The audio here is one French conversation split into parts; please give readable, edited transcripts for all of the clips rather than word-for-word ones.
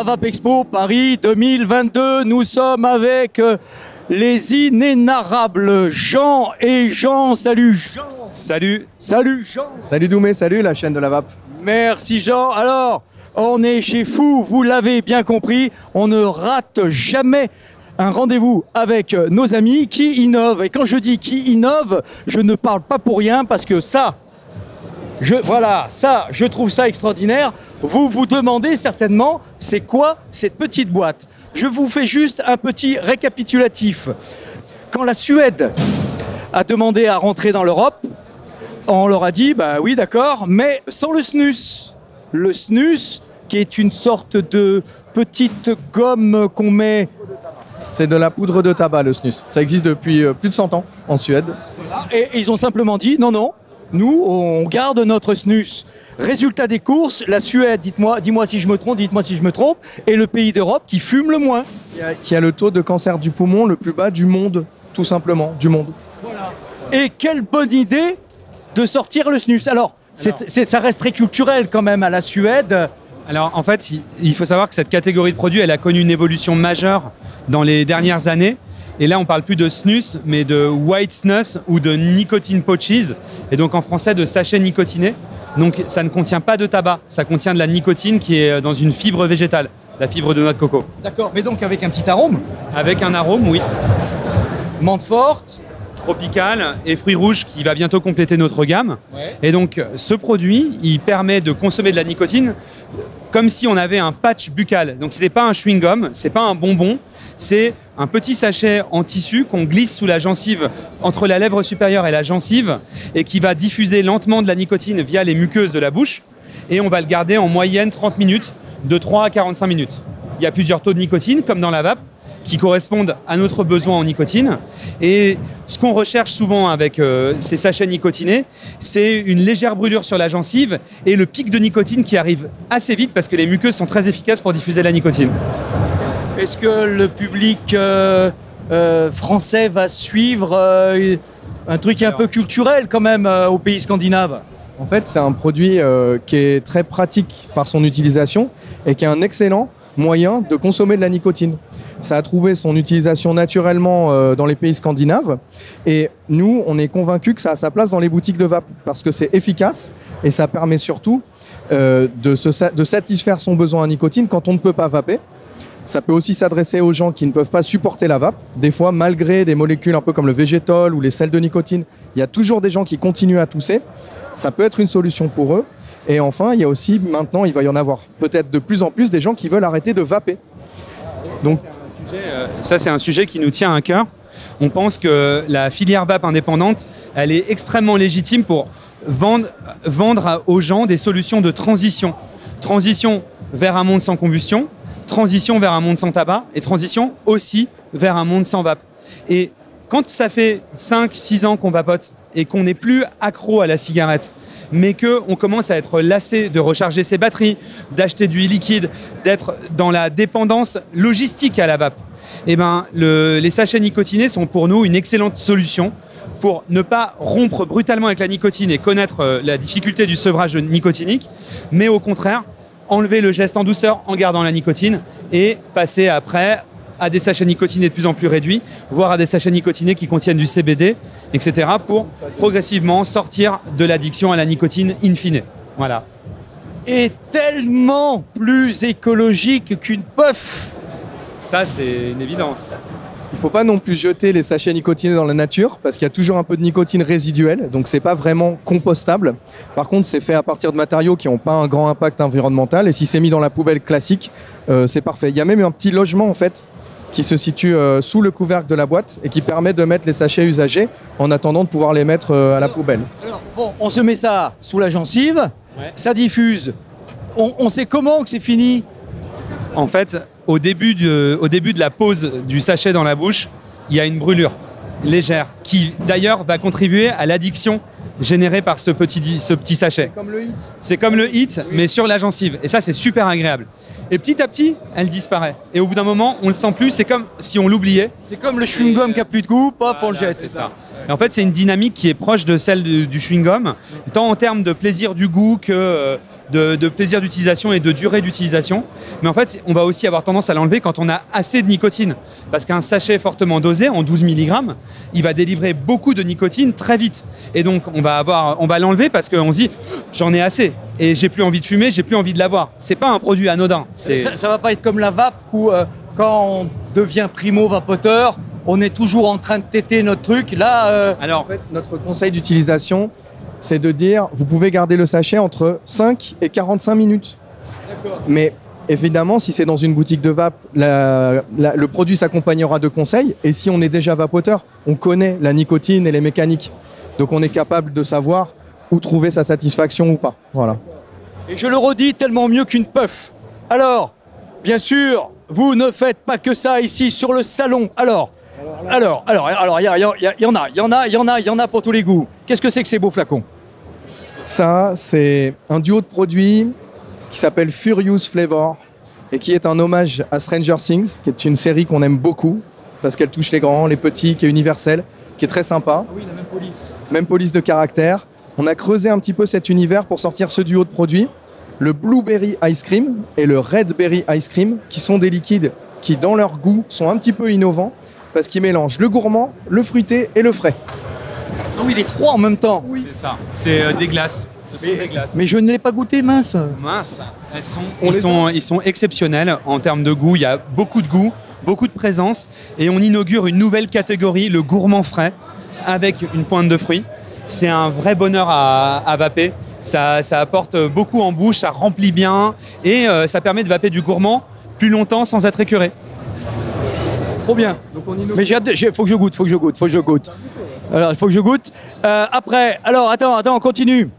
la Vape Expo Paris 2022. Nous sommes avec les inénarrables Jean et Jean. Salut Jean. Salut. Salut Jean. Salut Doumé, salut la chaîne de la Vape. Merci Jean. Alors, on est chez Fou, vous l'avez bien compris, on ne rate jamais un rendez-vous avec nos amis qui innovent. Et quand je dis qui innovent, je ne parle pas pour rien parce que ça, je trouve ça extraordinaire. Vous vous demandez certainement, c'est quoi cette petite boîte? Je vous fais juste un petit récapitulatif. Quand la Suède a demandé à rentrer dans l'Europe, on leur a dit, bah oui d'accord, mais sans le snus. Le snus, qui est une sorte de petite gomme qu'on met... C'est de la poudre de tabac, le snus. Ça existe depuis plus de 100 ans en Suède. Et ils ont simplement dit, non, non, nous, on garde notre snus. Résultat des courses, la Suède, dis-moi si je me trompe, dites-moi si je me trompe, est le pays d'Europe qui fume le moins. Qui a le taux de cancer du poumon le plus bas du monde, tout simplement, du monde. Voilà. Et quelle bonne idée de sortir le snus. Alors, ça reste très culturel quand même à la Suède. Alors en fait, il faut savoir que cette catégorie de produits, elle a connu une évolution majeure dans les dernières années. Et là, on parle plus de snus, mais de white snus ou de nicotine pouches. Et donc en français, de sachets nicotinés. Donc ça ne contient pas de tabac, ça contient de la nicotine qui est dans une fibre végétale, la fibre de noix de coco. D'accord, mais donc avec un petit arôme? Avec un arôme, oui. Menthe forte, tropical et fruits rouges qui va bientôt compléter notre gamme. Ouais. Et donc ce produit, il permet de consommer de la nicotine comme si on avait un patch buccal. Donc ce n'est pas un chewing-gum, c'est pas un bonbon, c'est un petit sachet en tissu qu'on glisse sous la gencive, entre la lèvre supérieure et la gencive, et qui va diffuser lentement de la nicotine via les muqueuses de la bouche. Et on va le garder en moyenne 30 minutes, de 3 à 45 minutes. Il y a plusieurs taux de nicotine, comme dans la vape, qui correspondent à notre besoin en nicotine. Et ce qu'on recherche souvent avec ces sachets nicotinés, c'est une légère brûlure sur la gencive et le pic de nicotine qui arrive assez vite parce que les muqueuses sont très efficaces pour diffuser la nicotine. Est-ce que le public français va suivre un truc un peu culturel quand même aux pays scandinaves? En fait, c'est un produit qui est très pratique par son utilisation et qui est un excellent moyen de consommer de la nicotine. Ça a trouvé son utilisation naturellement dans les pays scandinaves et nous, on est convaincus que ça a sa place dans les boutiques de vape parce que c'est efficace et ça permet surtout de satisfaire son besoin en nicotine quand on ne peut pas vaper. Ça peut aussi s'adresser aux gens qui ne peuvent pas supporter la vape. Des fois, malgré des molécules un peu comme le végétol ou les sels de nicotine, il y a toujours des gens qui continuent à tousser. Ça peut être une solution pour eux. Et enfin, il y a aussi, maintenant, il va y en avoir peut-être de plus en plus des gens qui veulent arrêter de vaper. Donc, ça, c'est un sujet qui nous tient à cœur. On pense que la filière vape indépendante, elle est extrêmement légitime pour vendre aux gens des solutions de transition. Transition vers un monde sans combustion, transition vers un monde sans tabac et transition aussi vers un monde sans vape. Et quand ça fait 5-6 ans qu'on vapote et qu'on n'est plus accro à la cigarette, mais qu'on commence à être lassé de recharger ses batteries, d'acheter du liquide, d'être dans la dépendance logistique à la vape, eh ben, les sachets nicotinés sont pour nous une excellente solution pour ne pas rompre brutalement avec la nicotine et connaître la difficulté du sevrage nicotinique, mais au contraire, enlever le geste en douceur en gardant la nicotine et passer après à des sachets nicotinés de plus en plus réduits, voire à des sachets nicotinés qui contiennent du CBD, etc. pour progressivement sortir de l'addiction à la nicotine in fine. Voilà. Et tellement plus écologique qu'une puff. Ça, c'est une évidence. il ne faut pas non plus jeter les sachets nicotinés dans la nature parce qu'il y a toujours un peu de nicotine résiduelle, donc c'est pas vraiment compostable. Par contre, c'est fait à partir de matériaux qui n'ont pas un grand impact environnemental et si c'est mis dans la poubelle classique, c'est parfait. Il y a même un petit logement en fait qui se situe sous le couvercle de la boîte et qui permet de mettre les sachets usagés en attendant de pouvoir les mettre à la poubelle. Alors, bon, on se met ça sous la gencive, ça diffuse. On sait comment que c'est fini? En fait, au début de la pose du sachet dans la bouche, il y a une brûlure légère qui d'ailleurs va contribuer à l'addiction générée par ce petit sachet. C'est comme le hit. C'est comme le hit, mais sur la gencive. Et ça, c'est super agréable. Et petit à petit, elle disparaît. Et au bout d'un moment, on ne le sent plus. C'est comme si on l'oubliait. C'est comme le chewing-gum qui n'a plus de goût, hop, on le jette. C'est ça. Et en fait, c'est une dynamique qui est proche de celle du chewing-gum, tant en termes de plaisir du goût que de plaisir d'utilisation et de durée d'utilisation. Mais en fait, on va aussi avoir tendance à l'enlever quand on a assez de nicotine. Parce qu'un sachet fortement dosé, en 12 mg, il va délivrer beaucoup de nicotine très vite. Et donc, on va l'enlever parce qu'on se dit, j'en ai assez. Et j'ai plus envie de fumer, j'ai plus envie de l'avoir. C'est pas un produit anodin. Ça va pas être comme la vape où quand on devient primo-vapoteur, on est toujours en train de téter notre truc. Là, Alors, en fait, notre conseil d'utilisation, c'est de dire, vous pouvez garder le sachet entre 5 et 45 minutes. Mais évidemment, si c'est dans une boutique de vape, le produit s'accompagnera de conseils. Et si on est déjà vapoteur, on connaît la nicotine et les mécaniques. Donc on est capable de savoir où trouver sa satisfaction ou pas. Voilà. et je le redis, tellement mieux qu'une puff. Alors, bien sûr, vous ne faites pas que ça ici sur le salon. Alors, il y en a pour tous les goûts. Qu'est-ce que c'est que ces beaux flacons? Ça, c'est un duo de produits qui s'appelle Furious Flavor et qui est un hommage à Stranger Things, qui est une série qu'on aime beaucoup parce qu'elle touche les grands, les petits, qui est universelle, qui est très sympa. Ah oui, la même police. Même police de caractère. On a creusé un petit peu cet univers pour sortir ce duo de produits. Le Blueberry Ice Cream et le Red Berry Ice Cream, qui sont des liquides qui, dans leur goût, sont un petit peu innovants parce qu'ils mélangent le gourmand, le fruité et le frais. Ah oui, les trois en même temps. Oui. C'est ça. C'est des glaces. Ce sont des glaces. Mais je ne l'ai pas goûté, mince. Mince. Ils sont exceptionnels en termes de goût. Il y a beaucoup de goût, beaucoup de présence. Et on inaugure une nouvelle catégorie, le gourmand frais, avec une pointe de fruits. C'est un vrai bonheur à vaper. Ça apporte beaucoup en bouche, ça remplit bien et ça permet de vaper du gourmand plus longtemps sans être écœuré. Trop bien. Donc on inaugure. Mais faut que je goûte. Alors, il faut que je goûte. Après, alors, attends, on continue.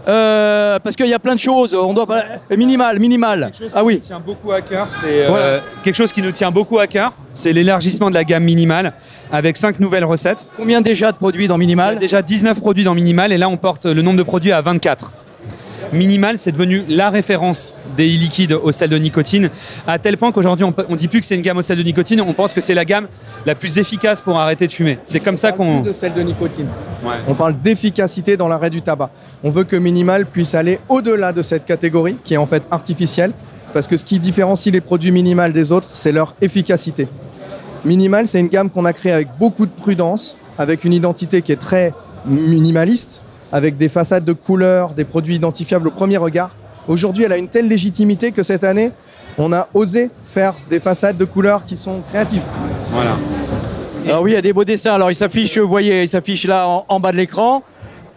Parce qu'il y a plein de choses. On doit pas... Minimal. Ah oui. Tient beaucoup à cœur. C'est quelque chose qui nous tient beaucoup à cœur. C'est l'élargissement de la gamme Minimal avec 5 nouvelles recettes. Combien déjà de produits dans Il y a Minimal? déjà 19 produits dans Minimal et là on porte le nombre de produits à 24. Minimal, c'est devenu la référence des e-liquides au sel de nicotine, à tel point qu'aujourd'hui on ne dit plus que c'est une gamme au sel de nicotine, on pense que c'est la gamme la plus efficace pour arrêter de fumer. C'est comme ça On parle qu'on... plus de sel de nicotine. Ouais. On parle d'efficacité dans l'arrêt du tabac. On veut que Minimal puisse aller au-delà de cette catégorie qui est en fait artificielle, parce que ce qui différencie les produits Minimal des autres, c'est leur efficacité. Minimal, c'est une gamme qu'on a créée avec beaucoup de prudence, avec une identité qui est très minimaliste, avec des façades de couleurs, des produits identifiables au premier regard. Aujourd'hui, elle a une telle légitimité que cette année, on a osé faire des façades de couleurs qui sont créatives. Voilà. Alors oui, il y a des beaux dessins. Alors, il s'affiche, vous voyez, il s'affiche là en bas de l'écran.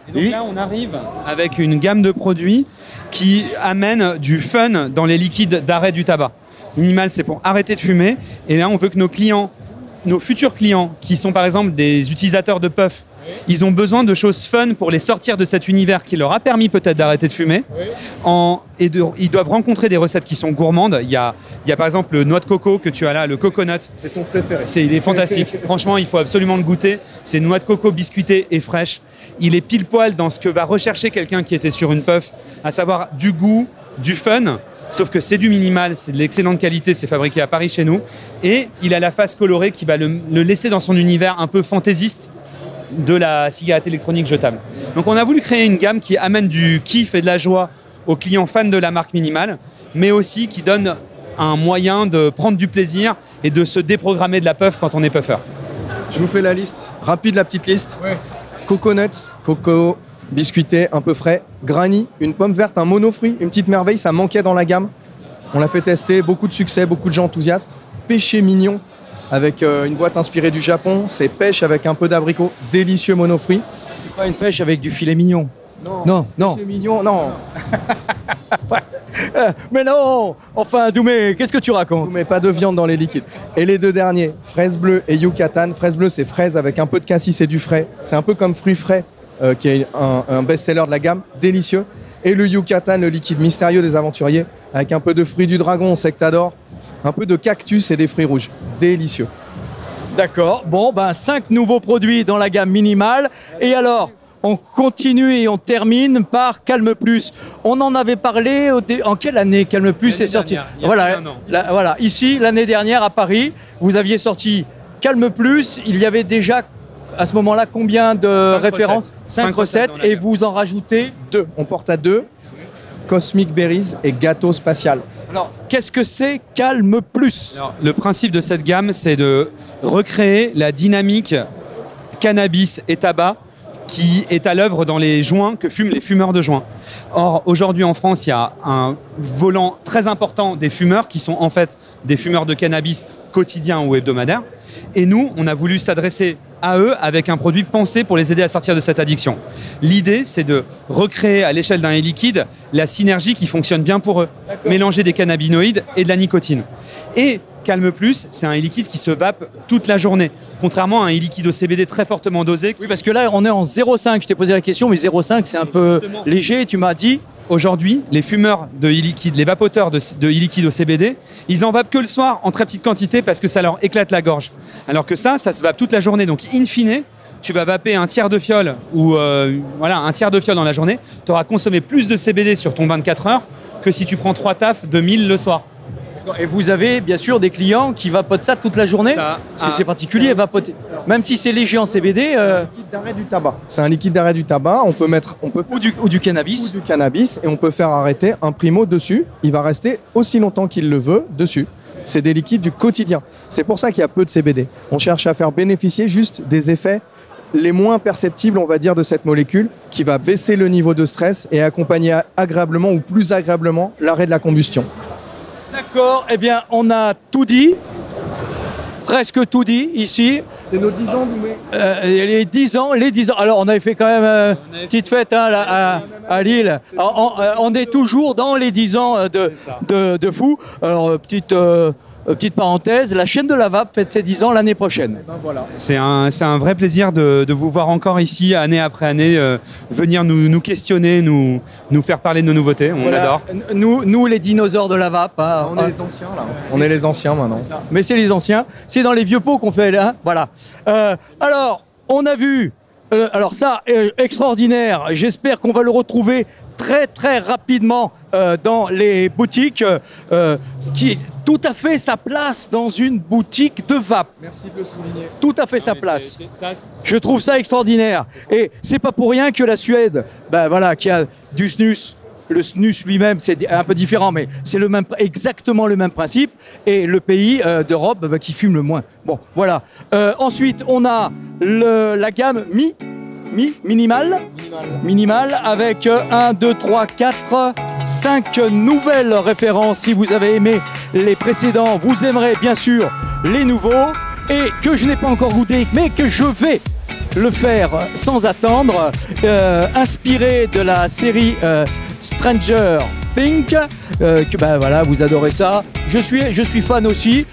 Et donc là, on arrive avec une gamme de produits qui amène du fun dans les liquides d'arrêt du tabac. Minimal, c'est pour arrêter de fumer. Et là, on veut que nos clients, nos futurs clients, qui sont par exemple des utilisateurs de puff, ils ont besoin de choses fun pour les sortir de cet univers qui leur a permis peut-être d'arrêter de fumer. Ils doivent rencontrer des recettes qui sont gourmandes. Il y a par exemple le noix de coco que tu as là, le coconut. C'est ton préféré. Il est fantastique. Franchement, il faut absolument le goûter. C'est noix de coco biscuitée et fraîche. Il est pile poil dans ce que va rechercher quelqu'un qui était sur une puff, à savoir du goût, du fun. Sauf que c'est du Minimal, c'est de l'excellente qualité, c'est fabriqué à Paris chez nous. Et il a la face colorée qui va le laisser dans son univers un peu fantaisiste de la cigarette électronique jetable. Donc on a voulu créer une gamme qui amène du kiff et de la joie aux clients fans de la marque Minimal, mais aussi qui donne un moyen de prendre du plaisir et de se déprogrammer de la puff quand on est puffer. Je vous fais la liste, rapide la petite liste. Ouais. Coconut, coco, biscuité, un peu frais. Granny, une pomme verte, un monofruit, une petite merveille, ça manquait dans la gamme. On l'a fait tester, beaucoup de succès, beaucoup de gens enthousiastes. Péché mignon, avec une boîte inspirée du Japon. C'est pêche avec un peu d'abricot, délicieux monofruit. C'est pas une pêche avec du filet mignon. Non. Péché mignon, non. Mais non. Enfin, Doumé, qu'est-ce que tu racontes? Mais pas de viande dans les liquides. Et les deux derniers, fraise bleue et Yucatan. Fraise bleue, c'est fraise avec un peu de cassis et du frais. C'est un peu comme fruit frais, qui est un best-seller de la gamme, délicieux. Et le Yucatan, le liquide mystérieux des aventuriers, avec un peu de fruits du dragon, on sait que t'adores. Un peu de cactus et des fruits rouges. Délicieux. D'accord. Bon, 5 nouveaux produits dans la gamme Minimal. Et alors, on continue et on termine par Calme Plus. On en avait parlé en quelle année Calme Plus est sorti? Voilà, ici, l'année dernière à Paris, vous aviez sorti Calme Plus. Il y avait déjà à ce moment-là combien de références? 5 recettes. Et vous en rajoutez 2. On porte à 2. Cosmic Berries et Gâteau Spatial. Alors, qu'est-ce que c'est Calme Plus? Alors, le principe de cette gamme, c'est de recréer la dynamique cannabis et tabac qui est à l'œuvre dans les joints que fument les fumeurs de joints. Or, aujourd'hui en France, il y a un volant très important des fumeurs qui sont en fait des fumeurs de cannabis quotidiens ou hebdomadaires. Et nous, on a voulu s'adresser à eux avec un produit pensé pour les aider à sortir de cette addiction. L'idée, c'est de recréer à l'échelle d'un e-liquide la synergie qui fonctionne bien pour eux. Mélanger des cannabinoïdes et de la nicotine. Et Calme Plus, c'est un e-liquide qui se vape toute la journée, contrairement à un e-liquide au CBD très fortement dosé. Oui, parce que là, on est en 0,5. Je t'ai posé la question, mais 0,5, c'est un peu léger. Tu m'as dit... Aujourd'hui, les fumeurs de e-liquide, les vapoteurs de e-liquide au CBD, ils en vapent que le soir en très petite quantité parce que ça leur éclate la gorge. Alors que ça se vape toute la journée. Donc, in fine, tu vas vaper un tiers de fiole ou un tiers de fiole dans la journée. Tu auras consommé plus de CBD sur ton 24 heures que si tu prends 3 tafs de 1000 le soir. Et vous avez bien sûr des clients qui vapotent ça toute la journée, parce que c'est particulier, vapoter. Même si c'est léger en CBD. C'est un liquide d'arrêt du tabac. C'est un liquide d'arrêt du tabac. On peut mettre, ou du cannabis. Ou du cannabis, et on peut faire arrêter un primo dessus. Il va rester aussi longtemps qu'il le veut dessus. C'est des liquides du quotidien. C'est pour ça qu'il y a peu de CBD. On cherche à faire bénéficier juste des effets les moins perceptibles, on va dire, de cette molécule qui va baisser le niveau de stress et accompagner agréablement ou plus agréablement l'arrêt de la combustion. D'accord, eh bien on a tout dit, presque tout dit ici. C'est nos 10 ans, Doumé. Les 10 ans. Alors on avait fait quand même une petite fête hein, là, à Lille. On est toujours dans les 10 ans de fou. Alors petite parenthèse, la chaîne de la vape fête ses 10 ans l'année prochaine. Ben voilà. C'est un vrai plaisir de vous voir encore ici, année après année, venir nous questionner, nous faire parler de nos nouveautés. On adore. Nous, les dinosaures de la vape. Hein, on est les anciens, là. On est les anciens, maintenant. Mais c'est les anciens. C'est dans les vieux pots qu'on fait, là. Hein, voilà. Alors, on a vu... alors ça, extraordinaire. J'espère qu'on va le retrouver très très rapidement dans les boutiques, ce qui est tout à fait sa place dans une boutique de vape. Merci de le souligner. Tout à fait sa place. Je trouve ça extraordinaire. Et c'est pas pour rien que la Suède, qui a du snus. Le snus lui-même, c'est un peu différent, mais c'est exactement le même principe. Et le pays d'Europe qui fume le moins. Bon, voilà. Ensuite, on a la gamme minimal avec 1, 2, 3, 4, 5 nouvelles références. Si vous avez aimé les précédents, vous aimerez bien sûr les nouveaux. Et que je n'ai pas encore goûté, mais que je vais le faire sans attendre, inspiré de la série Stranger Things, que vous adorez ça. Je suis fan aussi.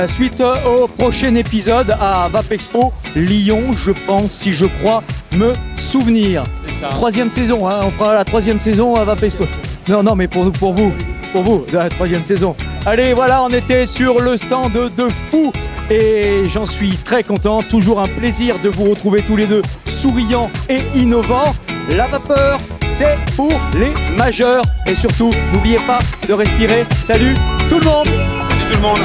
Suite au prochain épisode à Vape Expo Lyon, je pense, si je crois me souvenir. C'est ça. 3e saison, hein, on fera la 3e saison à Vape Expo. Non, mais pour vous, la 3e saison. Allez, voilà, on était sur le stand de fou et j'en suis très content. Toujours un plaisir de vous retrouver tous les deux souriants et innovants. La vapeur, c'est pour les majeurs. Et surtout, n'oubliez pas de respirer. Salut tout le monde! Salut tout le monde!